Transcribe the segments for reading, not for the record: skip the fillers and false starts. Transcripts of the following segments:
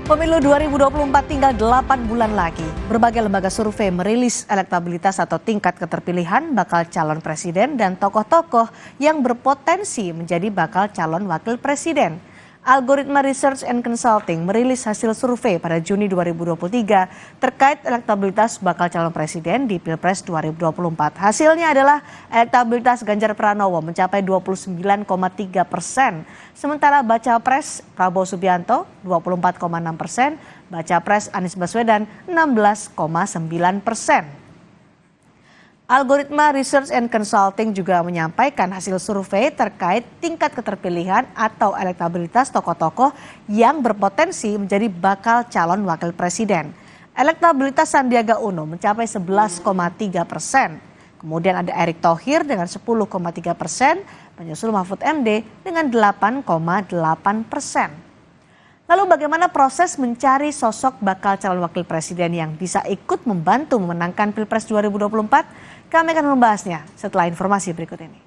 Pemilu 2024 tinggal 8 bulan lagi. Berbagai lembaga survei merilis elektabilitas atau tingkat keterpilihan bakal calon presiden dan tokoh-tokoh yang berpotensi menjadi bakal calon wakil presiden. Algoritma Research and Consulting merilis hasil survei pada Juni 2023 terkait elektabilitas bakal calon presiden di Pilpres 2024. Hasilnya adalah elektabilitas Ganjar Pranowo mencapai 29,3%, sementara baca pres Prabowo Subianto 24,6%, baca pres Anies Baswedan 16,9%. Algoritma Research and Consulting juga menyampaikan hasil survei terkait tingkat keterpilihan atau elektabilitas tokoh-tokoh yang berpotensi menjadi bakal calon wakil presiden. Elektabilitas Sandiaga Uno mencapai 11,3%. Kemudian ada Erick Thohir dengan 10,3%, menyusul Mahfud MD dengan 8,8%. Lalu bagaimana proses mencari sosok bakal calon wakil presiden yang bisa ikut membantu memenangkan Pilpres 2024? Kami akan membahasnya setelah informasi berikut ini.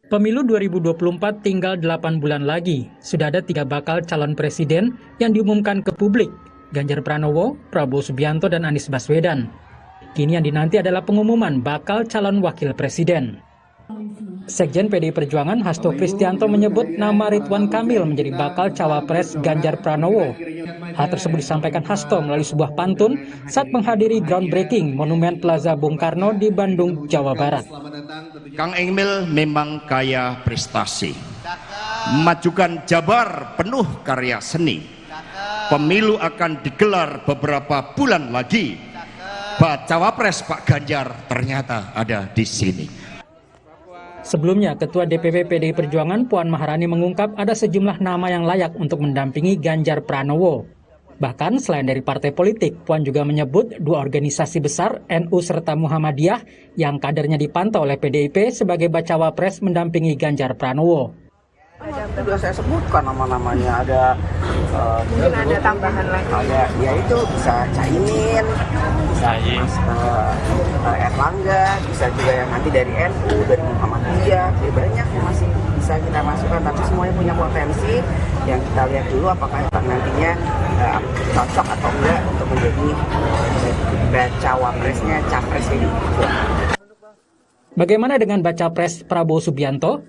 Pemilu 2024 tinggal 8 bulan lagi. Sudah ada 3 bakal calon presiden yang diumumkan ke publik. Ganjar Pranowo, Prabowo Subianto, dan Anies Baswedan. Kini yang dinanti adalah pengumuman bakal calon wakil presiden. Sekjen PDI Perjuangan Hasto Kristianto menyebut nama Ridwan Kamil menjadi bakal cawapres Ganjar Pranowo. Hal tersebut disampaikan Hasto melalui sebuah pantun saat menghadiri groundbreaking Monumen Plaza Bung Karno di Bandung, Jawa Barat. Kang Emil memang kaya prestasi. Memajukan Jabar penuh karya seni. Pemilu akan digelar beberapa bulan lagi. Cawapres Pak Ganjar ternyata ada di sini. Sebelumnya, Ketua DPP PDI Perjuangan Puan Maharani mengungkap ada sejumlah nama yang layak untuk mendampingi Ganjar Pranowo. Bahkan selain dari partai politik, Puan juga menyebut 2 organisasi besar NU serta Muhammadiyah yang kadernya dipantau oleh PDIP sebagai bacawa pres mendampingi Ganjar Pranowo. Sudah saya sebutkan nama-namanya, mungkin ada tambahan lagi. Ya itu bisa Caimin, bisa Erlangga, bisa juga yang nanti dari NU, dari Muhammadiyah, ya banyak yang masih bisa kita masukkan, tapi semuanya punya potensi. Yang kita lihat dulu apakah nantinya cocok atau enggak untuk menjadi bacawa presnya, capresnya gitu. Bagaimana dengan baca pres Prabowo Subianto?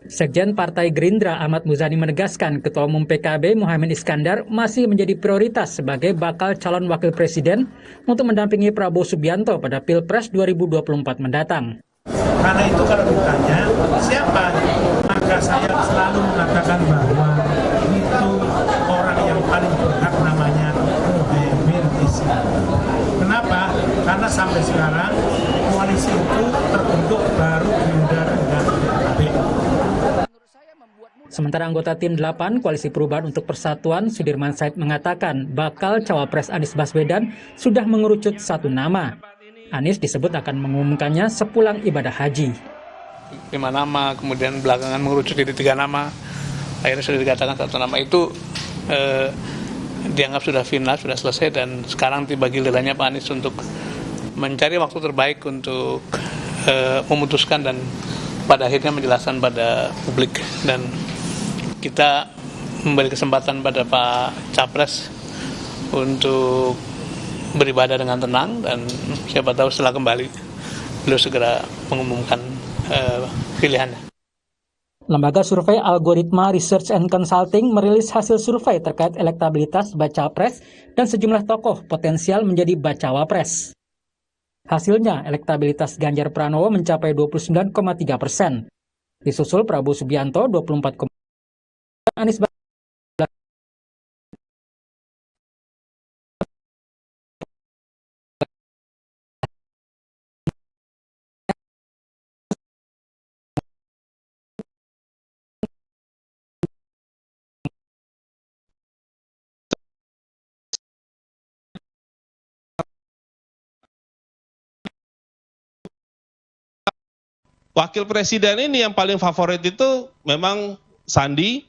Sekjen Partai Gerindra Ahmad Muzani menegaskan Ketua Umum PKB Muhaimin Iskandar masih menjadi prioritas sebagai bakal calon wakil presiden untuk mendampingi Prabowo Subianto pada Pilpres 2024 mendatang. Karena itu kalau ditanya siapa, maka saya selalu mengatakan bahwa itu orang yang paling berhak, namanya Muhaimin Iskandar. Kenapa? Karena sampai sekarang koalisi itu terbentuk baru Gerindra dan PKB. Sementara anggota tim 8 Koalisi Perubahan untuk Persatuan Sudirman Said mengatakan bakal cawapres Anies Baswedan sudah mengerucut 1 nama. Anies disebut akan mengumumkannya sepulang ibadah haji. 5 nama, kemudian belakangan mengerucut jadi 3 nama. Akhirnya sudah dikatakan 1 nama itu dianggap sudah final, sudah selesai, dan sekarang tiba gilirannya Pak Anies untuk mencari waktu terbaik untuk memutuskan dan pada akhirnya menjelaskan pada publik. Dan kita memberi kesempatan pada Pak Capres untuk beribadah dengan tenang, dan siapa tahu setelah kembali beliau segera mengumumkan pilihannya. Lembaga survei Algoritma Research and Consulting merilis hasil survei terkait elektabilitas baca pres dan sejumlah tokoh potensial menjadi bacawa pres. Hasilnya, elektabilitas Ganjar Pranowo mencapai 29,3%. Disusul Prabowo Subianto 24,4%, Anies Baswedan Wakil presiden ini yang paling favorit itu memang Sandi,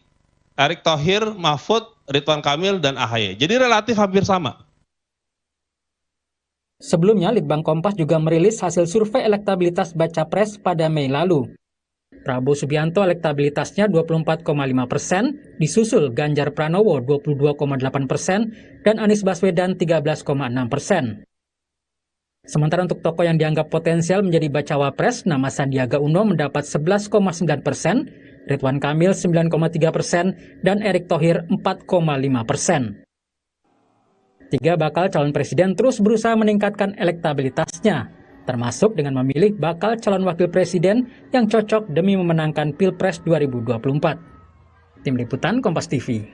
Erick Thohir, Mahfud, Ridwan Kamil, dan AHY. Jadi relatif hampir sama. Sebelumnya, Litbang Kompas juga merilis hasil survei elektabilitas baca pres pada Mei lalu. Prabowo Subianto elektabilitasnya 24,5%, disusul Ganjar Pranowo 22,8%, dan Anies Baswedan 13,6%. Sementara untuk tokoh yang dianggap potensial menjadi bacawa pres, nama Sandiaga Uno mendapat 11,9%, Ridwan Kamil 9,3%, dan Erick Thohir 4,5%. Tiga bakal calon presiden terus berusaha meningkatkan elektabilitasnya, termasuk dengan memilih bakal calon wakil presiden yang cocok demi memenangkan Pilpres 2024. Tim Liputan Kompas TV.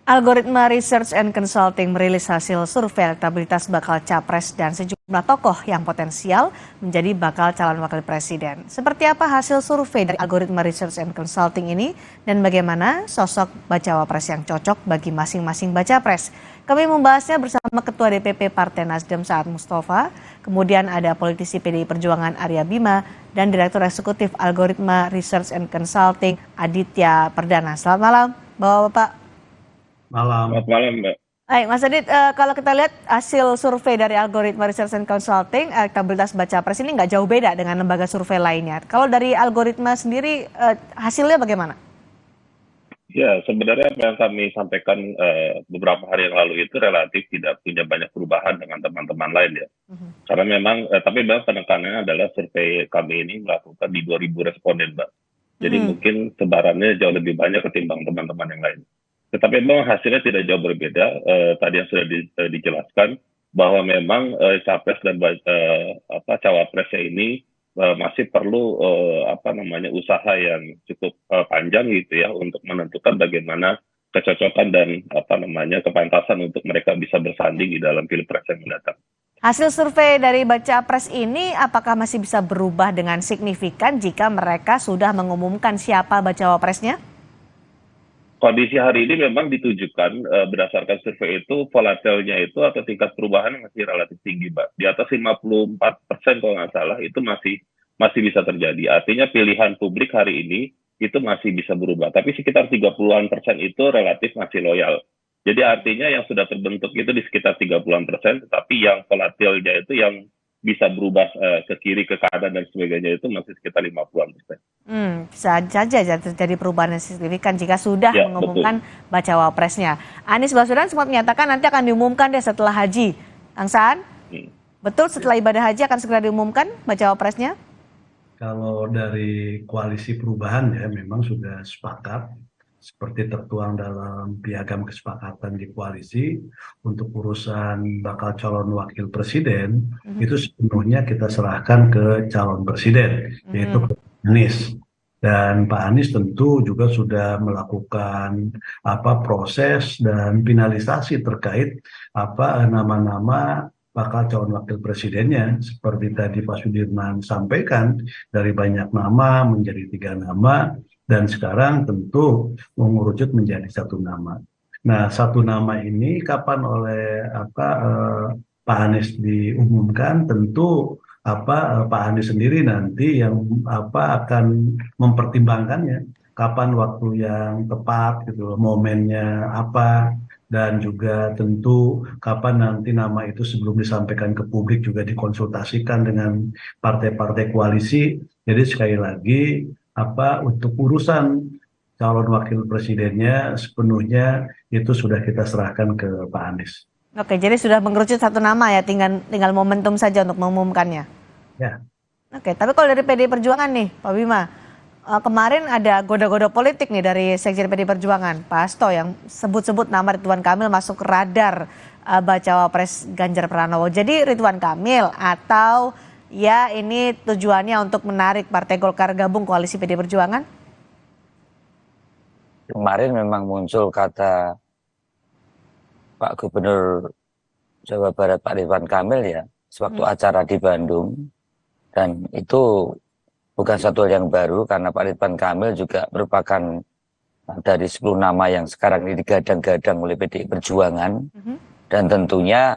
Algoritma Research and Consulting merilis hasil survei elektabilitas bakal capres dan sejumlah tokoh yang potensial menjadi bakal calon wakil presiden. Seperti apa hasil survei dari Algoritma Research and Consulting ini dan bagaimana sosok bacawa pres yang cocok bagi masing-masing baca pres? Kami membahasnya bersama Ketua DPP Partai Nasdem Saad Mustafa, kemudian ada politisi PDI Perjuangan Arya Bima, dan Direktur Eksekutif Algoritma Research and Consulting Aditya Perdana. Selamat malam, Bapak-Bapak. Malam. Selamat malam, Mbak. Baik, Mas Adit, kalau kita lihat hasil survei dari Algoritma Research and Consulting, elektabilitas baca pres ini nggak jauh beda dengan lembaga survei lainnya. Kalau dari Algoritma sendiri, hasilnya bagaimana? Ya, sebenarnya apa yang kami sampaikan beberapa hari yang lalu itu relatif tidak punya banyak perubahan dengan teman-teman lain ya. Karena memang, tapi memang penekanannya adalah survei kami ini melakukan di 2.000 responden, Mbak. Jadi mungkin sebarannya jauh lebih banyak ketimbang teman-teman yang lain. Tetapi memang hasilnya tidak jauh berbeda. Tadi yang sudah dijelaskan bahwa memang capres dan cawapresnya ini masih perlu usaha yang cukup panjang gitu ya untuk menentukan bagaimana kecocokan dan kepantasan untuk mereka bisa bersanding di dalam Pilpres yang mendatang. Hasil survei dari baca pres ini apakah masih bisa berubah dengan signifikan jika mereka sudah mengumumkan siapa bacawa presnya? Kondisi hari ini memang ditujukan berdasarkan survei itu volatilnya itu atau tingkat perubahan masih relatif tinggi, Mbak. Di atas 54% kalau nggak salah itu masih bisa terjadi. Artinya pilihan publik hari ini itu masih bisa berubah. Tapi sekitar 30-an% itu relatif masih loyal. Jadi artinya yang sudah terbentuk itu di sekitar 30-an%, tetapi yang volatilnya itu yang bisa berubah ke kiri, ke kanan, dan sebagainya itu masih sekitar 50-an%. Bisa saja terjadi perubahan yang signifikan jika sudah mengumumkan bacawa presnya. Anies Baswedan sempat menyatakan nanti akan diumumkan deh setelah haji. Kang Saan, betul setelah ibadah haji akan segera diumumkan bacawa presnya? Kalau dari koalisi perubahan ya memang sudah sepakat seperti tertuang dalam piagam kesepakatan di koalisi untuk urusan bakal calon wakil presiden itu sepenuhnya kita serahkan ke calon presiden yaitu Anies. Dan Pak Anies tentu juga sudah melakukan proses dan finalisasi terkait nama-nama bakal calon wakil presidennya. Seperti tadi Pak Sudirman sampaikan, dari banyak nama menjadi 3 nama, dan sekarang tentu mengerucut menjadi 1 nama. Nah, 1 nama ini kapan oleh Pak Anies diumumkan, tentu Pak Anies sendiri nanti yang akan mempertimbangkannya, kapan waktu yang tepat gitu, momennya apa, dan juga tentu kapan nanti nama itu sebelum disampaikan ke publik juga dikonsultasikan dengan partai-partai koalisi. Jadi sekali lagi untuk urusan calon wakil presidennya sepenuhnya itu sudah kita serahkan ke Pak Anies. Oke, jadi sudah mengerucut 1 nama ya, tinggal momentum saja untuk mengumumkannya. Ya. Oke, tapi kalau dari PDI Perjuangan nih, Pak Bima, kemarin ada goda-goda politik nih dari Sekjen PDI Perjuangan, Pak Hasto, yang sebut-sebut nama Ridwan Kamil masuk radar bacawa pres Ganjar Pranowo. Jadi Ridwan Kamil atau ya ini tujuannya untuk menarik Partai Golkar gabung koalisi PDI Perjuangan? Kemarin memang muncul kata Pak Gubernur Jawa Barat Pak Ridwan Kamil ya, sewaktu acara di Bandung. Dan itu bukan satu hal yang baru karena Pak Ridwan Kamil juga merupakan dari 10 nama yang sekarang ini digadang-gadang oleh PDI Perjuangan. Dan tentunya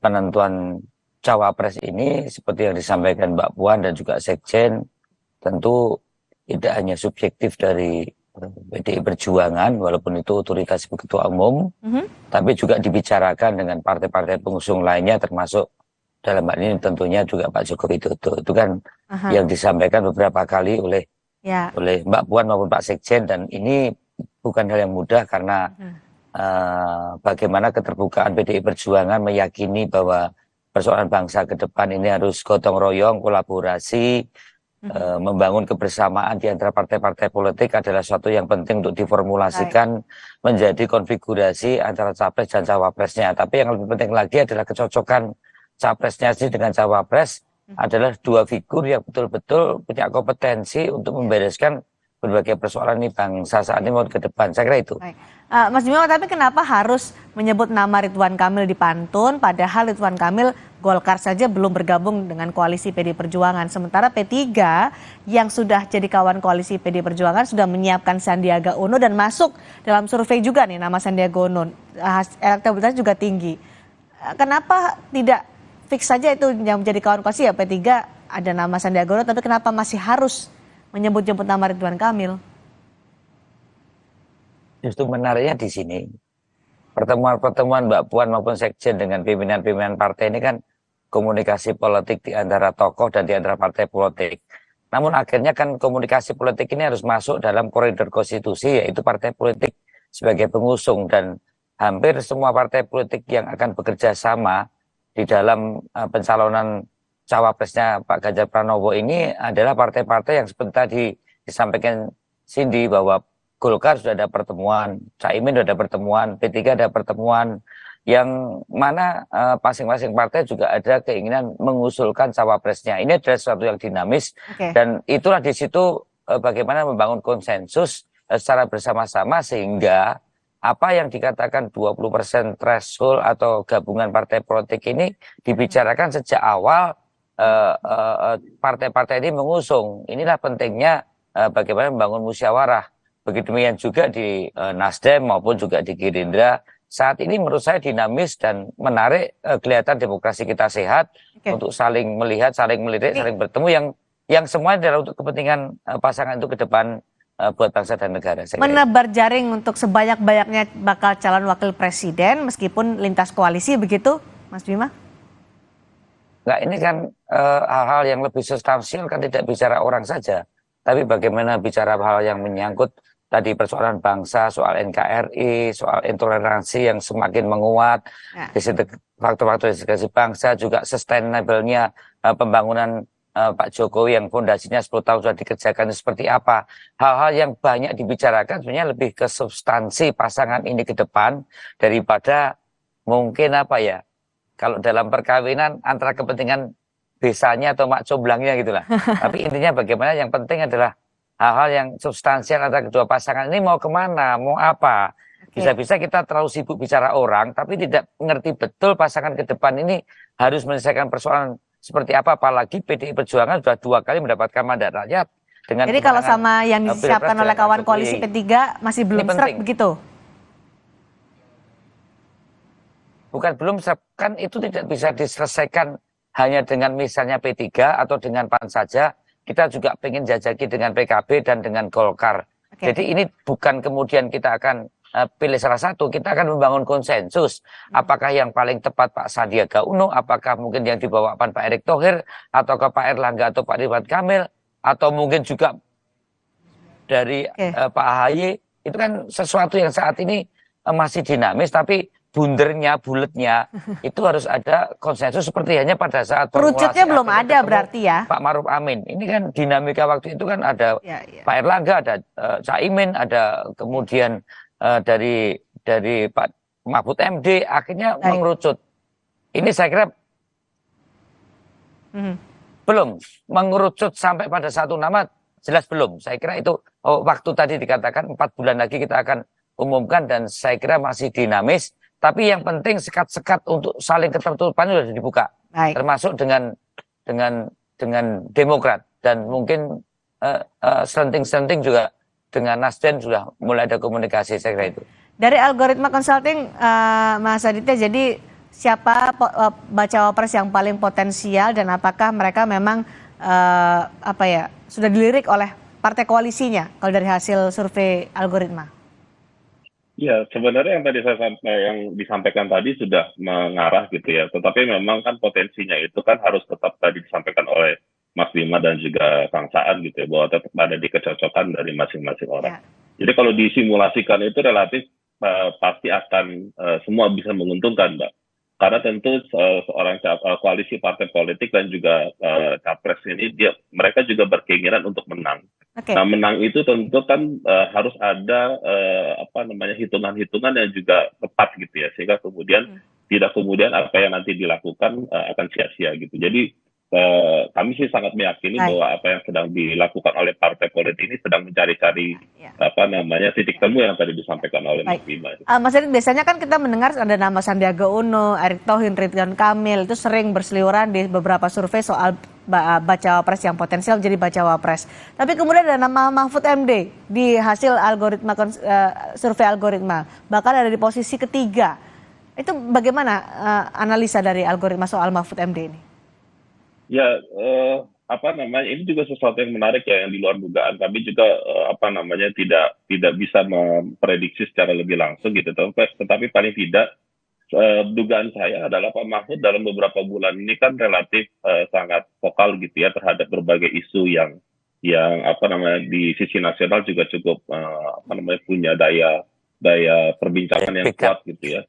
penentuan cawapres ini seperti yang disampaikan Mbak Puan dan juga Sekjen, tentu tidak hanya subjektif dari PDI Perjuangan, walaupun itu otoritas Ketua Umum, tapi juga dibicarakan dengan partai-partai pengusung lainnya termasuk dalam hal ini tentunya juga Pak Joko Widodo. Itu kan Aha. yang disampaikan beberapa kali oleh Ya. Mbak Puan maupun Pak Sekjen, dan ini bukan hal yang mudah karena bagaimana keterbukaan PDI Perjuangan meyakini bahwa persoalan bangsa ke depan ini harus gotong royong, kolaborasi, membangun kebersamaan di antara partai-partai politik adalah suatu yang penting untuk diformulasikan menjadi konfigurasi antara capres dan cawapresnya. Tapi yang lebih penting lagi adalah kecocokan capresnya sih dengan cawapres adalah dua figur yang betul-betul punya kompetensi untuk membereskan berbagai persoalan ini bangsa saat ini mau ke depan. Saya kira itu. Baik. Mas Bima, tapi kenapa harus menyebut nama Ridwan Kamil di pantun, padahal Ridwan Kamil Golkar saja belum bergabung dengan koalisi PD Perjuangan. Sementara P3 yang sudah jadi kawan koalisi PD Perjuangan sudah menyiapkan Sandiaga Uno dan masuk dalam survei juga nih nama Sandiaga Uno. Elektabilitasnya juga tinggi. Kenapa tidak fix saja itu yang menjadi kawan koalisi ya P3 ada nama Sandiaga Uno, tapi kenapa masih harus menyebut-nyebut nama Ridwan Kamil? Justru menariknya di sini. Pertemuan-pertemuan Mbak Puan maupun Sekjen dengan pimpinan-pimpinan partai ini kan komunikasi politik di antara tokoh dan di antara partai politik. Namun akhirnya kan komunikasi politik ini harus masuk dalam koridor konstitusi, yaitu partai politik sebagai pengusung, dan hampir semua partai politik yang akan bekerja sama di dalam pencalonan cawapresnya Pak Ganjar Pranowo ini adalah partai-partai yang seperti tadi disampaikan Cindy bahwa Golkar sudah ada pertemuan, Caimin sudah ada pertemuan, P3 ada pertemuan, yang mana masing-masing partai juga ada keinginan mengusulkan cawapresnya. Ini adalah sesuatu yang dinamis, dan itulah di situ bagaimana membangun konsensus secara bersama-sama sehingga apa yang dikatakan 20% threshold atau gabungan partai politik ini dibicarakan sejak awal partai-partai ini mengusung. Inilah pentingnya bagaimana membangun musyawarah. Begitu demikian juga di Nasdem maupun juga di Gerindra. Saat ini menurut saya dinamis dan menarik, kelihatan demokrasi kita sehat untuk saling melihat, saling melirik, saling bertemu yang semuanya adalah untuk kepentingan pasangan itu ke depan buat bangsa dan negara. Menebar jaring untuk sebanyak-banyaknya bakal calon wakil presiden meskipun lintas koalisi begitu, Mas Bima? Enggak, ini kan hal-hal yang lebih substansial kan tidak bicara orang saja, tapi bagaimana bicara hal yang menyangkut tadi persoalan bangsa, soal NKRI, soal intoleransi yang semakin menguat, faktor-faktor integrasi bangsa, juga sustainable-nya pembangunan Pak Jokowi yang fondasinya 10 tahun sudah dikerjakan seperti apa. Hal-hal yang banyak dibicarakan sebenarnya lebih ke substansi pasangan ini ke depan daripada mungkin apa ya, kalau dalam perkawinan antara kepentingan besanya atau mak comblangnya gitulah. Tapi intinya bagaimana yang penting adalah hal-hal yang substansial antara kedua pasangan ini mau kemana, mau apa. Bisa-bisa kita terlalu sibuk bicara orang, tapi tidak mengerti betul pasangan ke depan ini harus menyelesaikan persoalan seperti apa. Apalagi PDI Perjuangan sudah 2 kali mendapatkan mandat rakyat. Jadi kalau sama yang disiapkan oleh kawan koalisi P3 masih belum serak begitu? Bukan belum serak, kan itu tidak bisa diselesaikan hanya dengan misalnya P3 atau dengan PAN saja. Kita juga pengen jajaki dengan PKB dan dengan Golkar. Jadi ini bukan kemudian kita akan pilih salah satu, kita akan membangun konsensus. Apakah yang paling tepat Pak Sandiaga Uno, apakah mungkin yang dibawa Pak Erick Thohir, atau ke Pak Erlangga atau Pak Ridwan Kamil, atau mungkin juga dari Pak AHY. Itu kan sesuatu yang saat ini masih dinamis, tapi bundernya, buletnya itu harus ada konsensus seperti hanya pada saat kerucutnya belum ada berarti ya Pak Maruf Amin. Ini kan dinamika waktu itu kan ada Pak Erlangga, ada Caimin, ada kemudian dari Pak Mahfud MD, akhirnya mengerucut. Ini saya kira belum mengerucut sampai pada satu nama, jelas belum. Saya kira itu waktu tadi dikatakan 4 bulan lagi kita akan umumkan, dan saya kira masih dinamis. Tapi yang penting sekat-sekat untuk saling ketertutupan sudah dibuka, termasuk dengan Demokrat, dan mungkin selenting-selenting juga dengan Nasdem sudah mulai ada komunikasi, saya kira itu. Dari Algoritma Consulting, Mas Aditya, jadi siapa bacawa pres yang paling potensial dan apakah mereka memang sudah dilirik oleh partai koalisinya kalau dari hasil survei Algoritma? Ya, sebenarnya yang tadi yang disampaikan tadi sudah mengarah gitu ya. Tetapi memang kan potensinya itu kan harus tetap tadi disampaikan oleh Mas Bima dan juga Kang Saan gitu ya, bahwa tetap ada di kecocokan dari masing-masing orang. Ya. Jadi kalau disimulasikan itu relatif pasti akan semua bisa menguntungkan, Mbak. Karena tentu seorang koalisi partai politik dan juga capres ini mereka juga berkeinginan untuk menang. Oke. Nah, menang itu tentu kan harus ada hitungan-hitungan yang juga tepat gitu ya, sehingga kemudian tidak kemudian apa yang nanti dilakukan akan sia-sia gitu. Jadi kami sih sangat meyakini Baik. bahwa apa yang sedang dilakukan oleh partai politik ini sedang mencari-cari Ya. titik temu yang tadi disampaikan oleh Mas Baik. Bima. Mas Erik, biasanya kan kita mendengar ada nama Sandiaga Uno, Erick Thohir, Ridwan Kamil itu sering berseliweran di beberapa survei soal bacawa pres yang potensial menjadi bacawa pres. Tapi kemudian ada nama Mahfud MD di hasil algoritma survei algoritma bahkan ada di posisi ketiga. Itu bagaimana analisa dari algoritma soal Mahfud MD ini? Ya, ini juga sesuatu yang menarik ya, yang di luar dugaan. Kami juga tidak bisa memprediksi secara lebih langsung gitu. Tetapi paling tidak dugaan saya adalah Pak Mahfud dalam beberapa bulan ini kan relatif sangat vokal gitu ya terhadap berbagai isu yang di sisi nasional juga cukup punya daya perbincangan yang kuat gitu ya.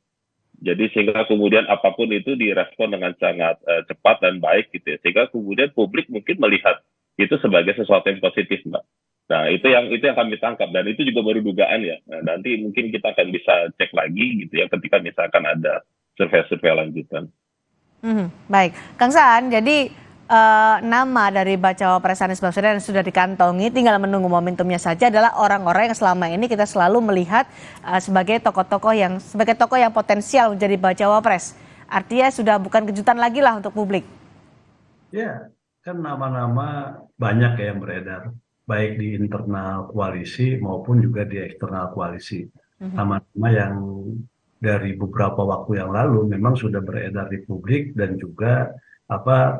Jadi sehingga kemudian apapun itu direspon dengan sangat cepat dan baik gitu ya. Sehingga kemudian publik mungkin melihat itu sebagai sesuatu yang positif, Mbak. Nah, itu yang kami tangkap dan itu juga baru dugaan ya. Nah, nanti mungkin kita akan bisa cek lagi gitu ya ketika misalkan ada survei-survei lanjutan. Baik, Kang Saan, jadi nama dari bacawa pres Anies Baswedan yang sudah dikantongi, tinggal menunggu momentumnya saja adalah orang-orang yang selama ini kita selalu melihat sebagai tokoh yang potensial menjadi bacawa pres. Artinya sudah bukan kejutan lagi lah untuk publik. Ya, kan nama-nama banyak ya yang beredar, baik di internal koalisi maupun juga di eksternal koalisi. Nama-nama yang dari beberapa waktu yang lalu memang sudah beredar di publik dan juga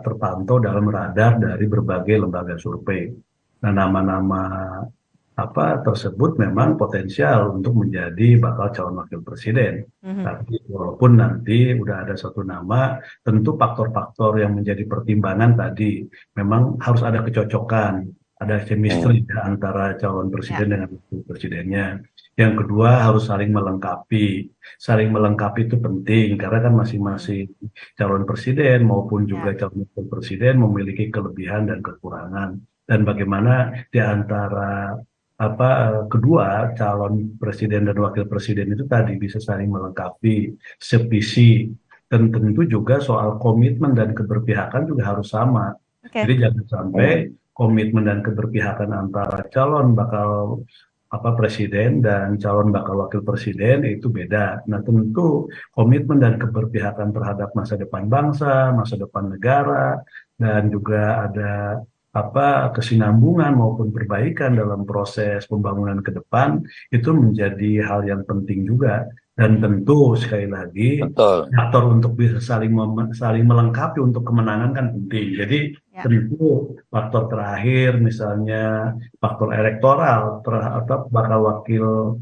terpantau dalam radar dari berbagai lembaga survei. Nah, nama-nama tersebut memang potensial untuk menjadi bakal calon wakil presiden. Tapi walaupun nanti udah ada satu nama, tentu faktor-faktor yang menjadi pertimbangan tadi memang harus ada kecocokan, ada chemistry antara calon presiden dengan wakil presidennya. Yang kedua harus saling melengkapi. Saling melengkapi itu penting karena kan masing-masing calon presiden maupun juga calon wakil presiden memiliki kelebihan dan kekurangan. Dan bagaimana di antara kedua calon presiden dan wakil presiden itu tadi bisa saling melengkapi, sevisi, dan tentu juga soal komitmen dan keberpihakan juga harus sama. Jadi jangan sampai komitmen dan keberpihakan antara calon bakal presiden dan calon bakal wakil presiden itu beda. Nah, tentu komitmen dan keberpihakan terhadap masa depan bangsa, masa depan negara, dan juga ada kesinambungan maupun perbaikan dalam proses pembangunan ke depan itu menjadi hal yang penting juga. Dan tentu sekali lagi faktor untuk bisa saling melengkapi untuk kemenangan kan penting. Jadi tentu faktor terakhir misalnya faktor elektoral atau bakal wakil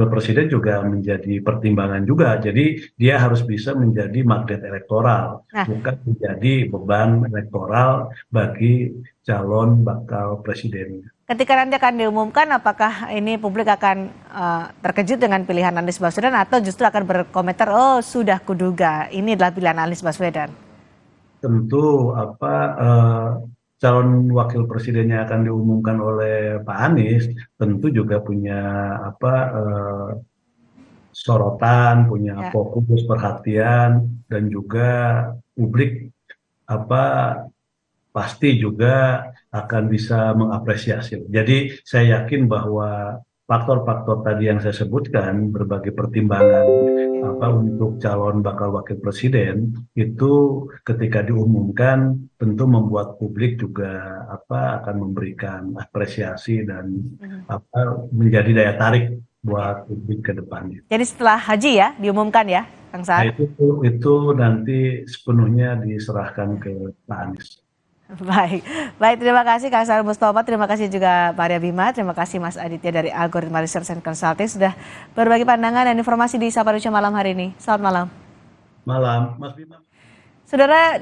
presiden juga menjadi pertimbangan juga. Jadi dia harus bisa menjadi magnet elektoral, bukan menjadi beban elektoral bagi calon bakal presiden. Ketika nanti akan diumumkan, apakah ini publik akan terkejut dengan pilihan Anies Baswedan atau justru akan berkomentar, oh sudah kuduga, ini adalah pilihan Anies Baswedan? Tentu calon wakil presidennya akan diumumkan oleh Pak Anies, tentu juga punya sorotan, punya fokus perhatian, dan juga publik pasti juga akan bisa mengapresiasi. Jadi saya yakin bahwa faktor-faktor tadi yang saya sebutkan, berbagai pertimbangan untuk calon bakal wakil presiden itu ketika diumumkan tentu membuat publik juga akan memberikan apresiasi dan menjadi daya tarik buat publik ke depannya. Jadi setelah haji ya diumumkan ya, Kang Saan? Nah, itu nanti sepenuhnya diserahkan ke Pak Anies. Baik, terima kasih Kak Sarul Mustafa, terima kasih juga Pak Arya Bima, terima kasih Mas Aditya dari Algoritma Research and Consulting sudah berbagi pandangan dan informasi di Sapa Indonesia malam hari ini. Selamat malam. Malam, Mas Bima. Saudara,